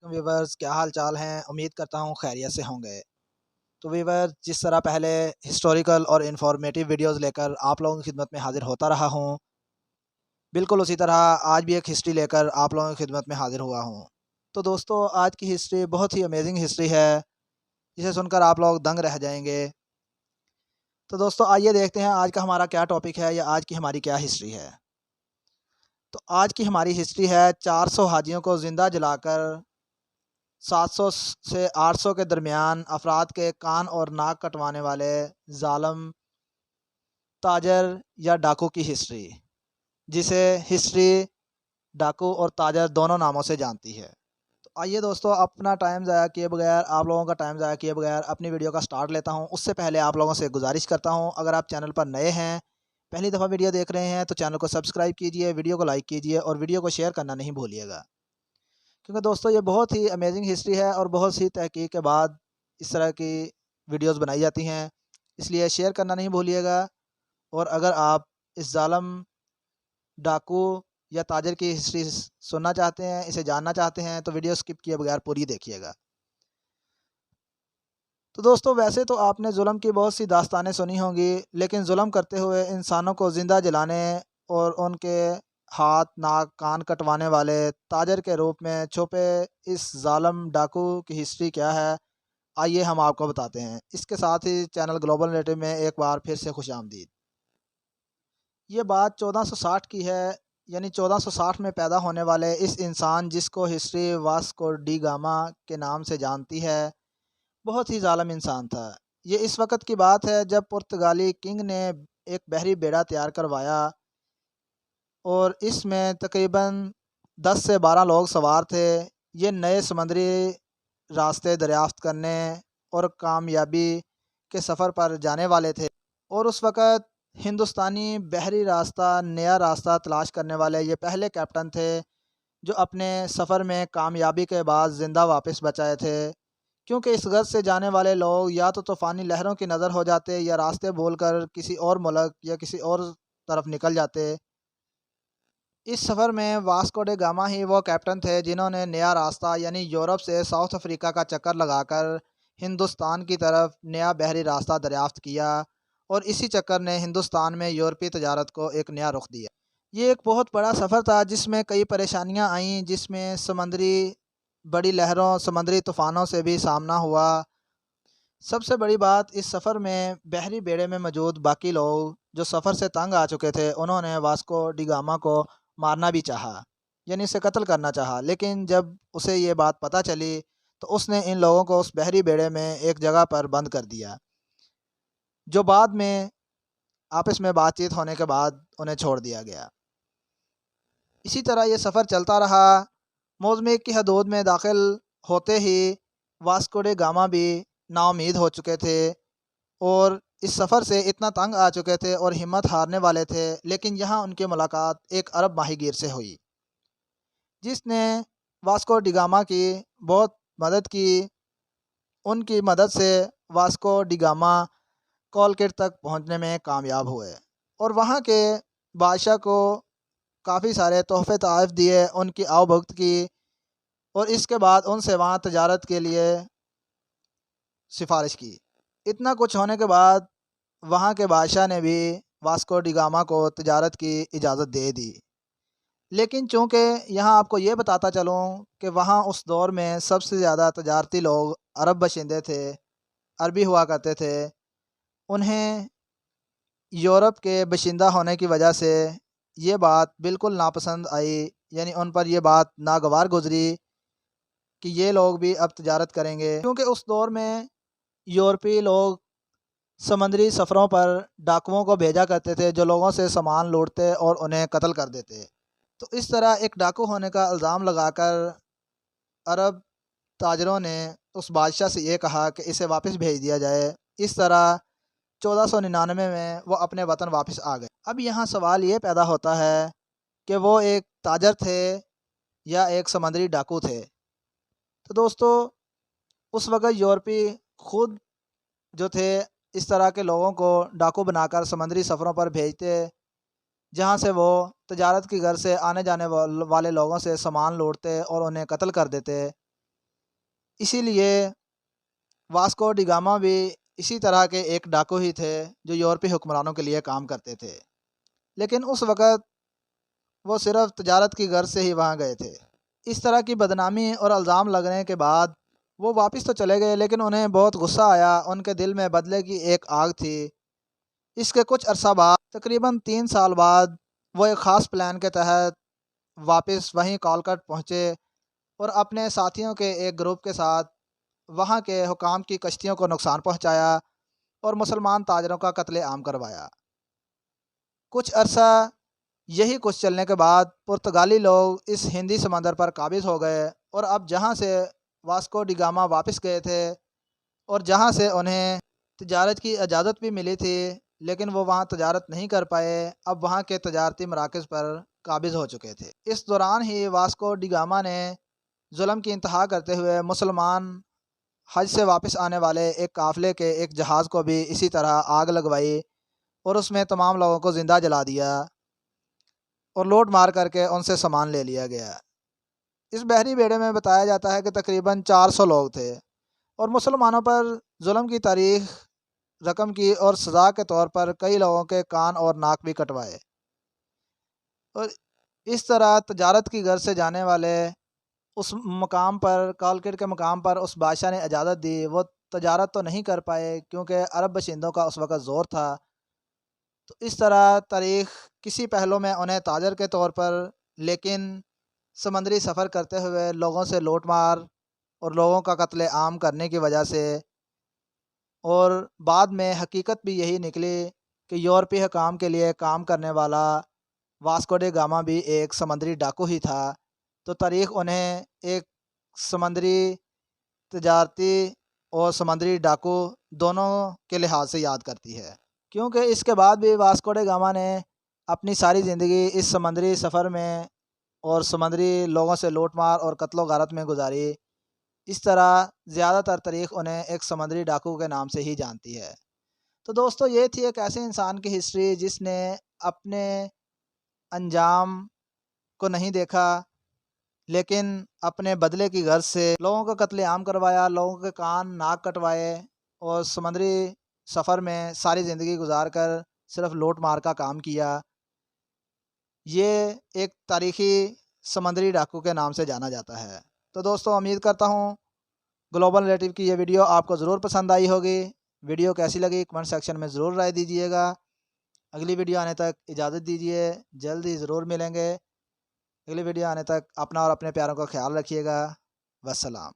Viewers کیا حال چال ہیں؟ امید کرتا ہوں خیریت سے ہوں گے۔ تو ویورز، جس طرح پہلے ہسٹوریکل اور انفارمیٹیو ویڈیوز لے کر آپ لوگوں کی خدمت میں حاضر ہوتا رہا ہوں، بالکل اسی طرح آج بھی ایک ہسٹری لے کر آپ لوگوں کی خدمت میں حاضر ہوا ہوں۔ تو دوستو، آج کی ہسٹری بہت ہی امیزنگ ہسٹری ہے، جسے سن کر آپ لوگ دنگ رہ جائیں گے۔ تو دوستو، آئیے دیکھتے ہیں آج کا ہمارا کیا ٹاپک ہے یا آج کی ہماری کیا ہسٹری ہے۔ تو آج کی ہماری ہسٹری ہے 400 حاجیوں کو زندہ جلا کر 700 سے 800 کے درمیان افراد کے کان اور ناک کٹوانے والے ظالم تاجر یا ڈاکو کی ہسٹری، جسے ہسٹری ڈاکو اور تاجر دونوں ناموں سے جانتی ہے۔ تو آئیے دوستو، اپنا ٹائم ضائع کیے بغیر، آپ لوگوں کا ٹائم ضائع کیے بغیر اپنی ویڈیو کا سٹارٹ لیتا ہوں۔ اس سے پہلے آپ لوگوں سے گزارش کرتا ہوں، اگر آپ چینل پر نئے ہیں، پہلی دفعہ ویڈیو دیکھ رہے ہیں، تو چینل کو سبسکرائب کیجئے، ویڈیو کو لائک کیجئے اور ویڈیو کو شیئر کرنا نہیں بھولیے گا، کیونکہ دوستو یہ بہت ہی امیزنگ ہسٹری ہے اور بہت سی تحقیق کے بعد اس طرح کی ویڈیوز بنائی جاتی ہیں، اس لیے شیئر کرنا نہیں بھولیے گا۔ اور اگر آپ اس ظالم ڈاکو یا تاجر کی ہسٹری سننا چاہتے ہیں، اسے جاننا چاہتے ہیں، تو ویڈیو سکپ کیے بغیر پوری دیکھیے گا۔ تو دوستو، ویسے تو آپ نے ظلم کی بہت سی داستانیں سنی ہوں گی، لیکن ظلم کرتے ہوئے انسانوں کو زندہ جلانے اور ان کے ہاتھ، ناک، کان کٹوانے والے تاجر کے روپ میں چھپے اس ظالم ڈاکو کی ہسٹری کیا ہے، آئیے ہم آپ کو بتاتے ہیں۔ اس کے ساتھ ہی چینل گلوبل نیٹو میں ایک بار پھر سے خوش آمدید۔ یہ بات 1460 کی ہے، یعنی 1460 میں پیدا ہونے والے اس انسان، جس کو ہسٹری واسکو ڈی گاما کے نام سے جانتی ہے، بہت ہی ظالم انسان تھا۔ یہ اس وقت کی بات ہے جب پرتگالی کنگ نے ایک بحری بیڑا تیار کروایا اور اس میں تقریباً 10 سے 12 لوگ سوار تھے۔ یہ نئے سمندری راستے دریافت کرنے اور کامیابی کے سفر پر جانے والے تھے، اور اس وقت ہندوستانی بحری نیا راستہ تلاش کرنے والے یہ پہلے کیپٹن تھے جو اپنے سفر میں کامیابی کے بعد زندہ واپس بچائے تھے، کیونکہ اس غرض سے جانے والے لوگ یا تو طوفانی لہروں کی نظر ہو جاتے یا راستے بھول کر کسی اور ملک یا کسی اور طرف نکل جاتے۔ اس سفر میں واسکو ڈے گاما ہی وہ کیپٹن تھے جنہوں نے نیا راستہ یعنی یورپ سے ساؤتھ افریقہ کا چکر لگا کر ہندوستان کی طرف نیا بحری راستہ دریافت کیا، اور اسی چکر نے ہندوستان میں یورپی تجارت کو ایک نیا رخ دیا۔ یہ ایک بہت بڑا سفر تھا جس میں کئی پریشانیاں آئیں، جس میں سمندری بڑی لہروں، سمندری طوفانوں سے بھی سامنا ہوا۔ سب سے بڑی بات، اس سفر میں بحری بیڑے میں موجود باقی لوگ جو سفر سے تنگ آ چکے تھے، انہوں نے واسکو ڈی گاما کو مارنا بھی چاہا، یعنی اسے قتل کرنا چاہا، لیکن جب اسے یہ بات پتہ چلی تو اس نے ان لوگوں کو اس بحری بیڑے میں ایک جگہ پر بند کر دیا، جو بعد میں آپس میں بات چیت ہونے کے بعد انہیں چھوڑ دیا گیا۔ اسی طرح یہ سفر چلتا رہا۔ موزمبیق کی حدود میں داخل ہوتے ہی واسکو ڈے گاما بھی نا امید ہو چکے تھے اور اس سفر سے اتنا تنگ آ چکے تھے اور ہمت ہارنے والے تھے، لیکن یہاں ان کی ملاقات ایک عرب ماہی گیر سے ہوئی، جس نے واسکو ڈی گاما کی بہت مدد کی۔ ان کی مدد سے واسکو ڈی گاما کولکٹ تک پہنچنے میں کامیاب ہوئے اور وہاں کے بادشاہ کو کافی سارے تحفے تحائف دیے، ان کی آؤ بھگت کی، اور اس کے بعد ان سے وہاں تجارت کے لیے سفارش کی۔ اتنا کچھ ہونے کے بعد وہاں کے بادشاہ نے بھی واسکو ڈی گاما کو تجارت کی اجازت دے دی، لیکن چونکہ یہاں آپ کو یہ بتاتا چلوں کہ وہاں اس دور میں سب سے زیادہ تجارتی لوگ عرب باشندے تھے، عربی ہوا کرتے تھے، انہیں یورپ کے باشندہ ہونے کی وجہ سے یہ بات بالکل ناپسند آئی، یعنی ان پر یہ بات ناگوار گزری کہ یہ لوگ بھی اب تجارت کریں گے، کیونکہ اس دور میں یورپی لوگ سمندری سفروں پر ڈاکوؤں کو بھیجا کرتے تھے جو لوگوں سے سامان لوٹتے اور انہیں قتل کر دیتے۔ تو اس طرح ایک ڈاکو ہونے کا الزام لگا کر عرب تاجروں نے اس بادشاہ سے یہ کہا کہ اسے واپس بھیج دیا جائے۔ اس طرح 1499 میں وہ اپنے وطن واپس آ گئے۔ اب یہاں سوال یہ پیدا ہوتا ہے کہ وہ ایک تاجر تھے یا ایک سمندری ڈاکو تھے؟ تو دوستو، اس وقت یورپی خود جو تھے اس طرح کے لوگوں کو ڈاکو بنا کر سمندری سفروں پر بھیجتے، جہاں سے وہ تجارت کی غرض سے آنے جانے والے لوگوں سے سامان لوٹتے اور انہیں قتل کر دیتے۔ اسی لیے واسکو ڈی گاما بھی اسی طرح کے ایک ڈاکو ہی تھے جو یورپی حکمرانوں کے لیے کام کرتے تھے، لیکن اس وقت وہ صرف تجارت کی غرض سے ہی وہاں گئے تھے۔ اس طرح کی بدنامی اور الزام لگنے کے بعد وہ واپس تو چلے گئے، لیکن انہیں بہت غصہ آیا، ان کے دل میں بدلے کی ایک آگ تھی۔ اس کے کچھ عرصہ بعد، تقریباً 3 سال بعد، وہ ایک خاص پلان کے تحت واپس وہیں کالکٹ پہنچے اور اپنے ساتھیوں کے ایک گروپ کے ساتھ وہاں کے حکام کی کشتیوں کو نقصان پہنچایا اور مسلمان تاجروں کا قتل عام کروایا۔ کچھ عرصہ یہی کچھ چلنے کے بعد پرتگالی لوگ اس ہندی سمندر پر قابض ہو گئے، اور اب جہاں سے واسکو ڈی گاما واپس گئے تھے اور جہاں سے انہیں تجارت کی اجازت بھی ملی تھی، لیکن وہ وہاں تجارت نہیں کر پائے، اب وہاں کے تجارتی مراکز پر قابض ہو چکے تھے۔ اس دوران ہی واسکو ڈی گاما نے ظلم کی انتہا کرتے ہوئے مسلمان حج سے واپس آنے والے ایک قافلے کے ایک جہاز کو بھی اسی طرح آگ لگوائی اور اس میں تمام لوگوں کو زندہ جلا دیا اور لوٹ مار کر کے ان سے سامان لے لیا گیا۔ اس بحری بیڑے میں بتایا جاتا ہے کہ تقریباً 400 لوگ تھے، اور مسلمانوں پر ظلم کی تاریخ رقم کی اور سزا کے طور پر کئی لوگوں کے کان اور ناک بھی کٹوائے، اور اس طرح تجارت کی غرض سے جانے والے اس مقام پر، کالکٹ کے مقام پر، اس بادشاہ نے اجازت دی، وہ تجارت تو نہیں کر پائے کیونکہ عرب باشندوں کا اس وقت زور تھا۔ تو اس طرح تاریخ کسی پہلو میں انہیں تاجر کے طور پر، لیکن سمندری سفر کرتے ہوئے لوگوں سے لوٹ مار اور لوگوں کا قتل عام کرنے کی وجہ سے، اور بعد میں حقیقت بھی یہی نکلی کہ یورپی حکام کے لیے کام کرنے والا واسکو ڈے گاما بھی ایک سمندری ڈاکو ہی تھا، تو تاریخ انہیں ایک سمندری تجارتی اور سمندری ڈاکو دونوں کے لحاظ سے یاد کرتی ہے، کیونکہ اس کے بعد بھی واسکو ڈے گاما نے اپنی ساری زندگی اس سمندری سفر میں اور سمندری لوگوں سے لوٹ مار اور قتل و غارت میں گزاری۔ اس طرح زیادہ تر تاریخ انہیں ایک سمندری ڈاکو کے نام سے ہی جانتی ہے۔ تو دوستو، یہ تھی ایک ایسے انسان کی ہسٹری جس نے اپنے انجام کو نہیں دیکھا، لیکن اپنے بدلے کی غرض سے لوگوں کا قتل عام کروایا، لوگوں کے کان ناک کٹوائے، اور سمندری سفر میں ساری زندگی گزار کر صرف لوٹ مار کا کام کیا۔ یہ ایک تاریخی سمندری ڈاکو کے نام سے جانا جاتا ہے۔ تو دوستو، امید کرتا ہوں گلوبل نریٹو کی یہ ویڈیو آپ کو ضرور پسند آئی ہوگی۔ ویڈیو کیسی لگی کمنٹ سیکشن میں ضرور رائے دیجیے گا۔ اگلی ویڈیو آنے تک اجازت دیجیے، جلد ہی ضرور ملیں گے۔ اگلی ویڈیو آنے تک اپنا اور اپنے پیاروں کا خیال رکھیے گا۔ والسلام۔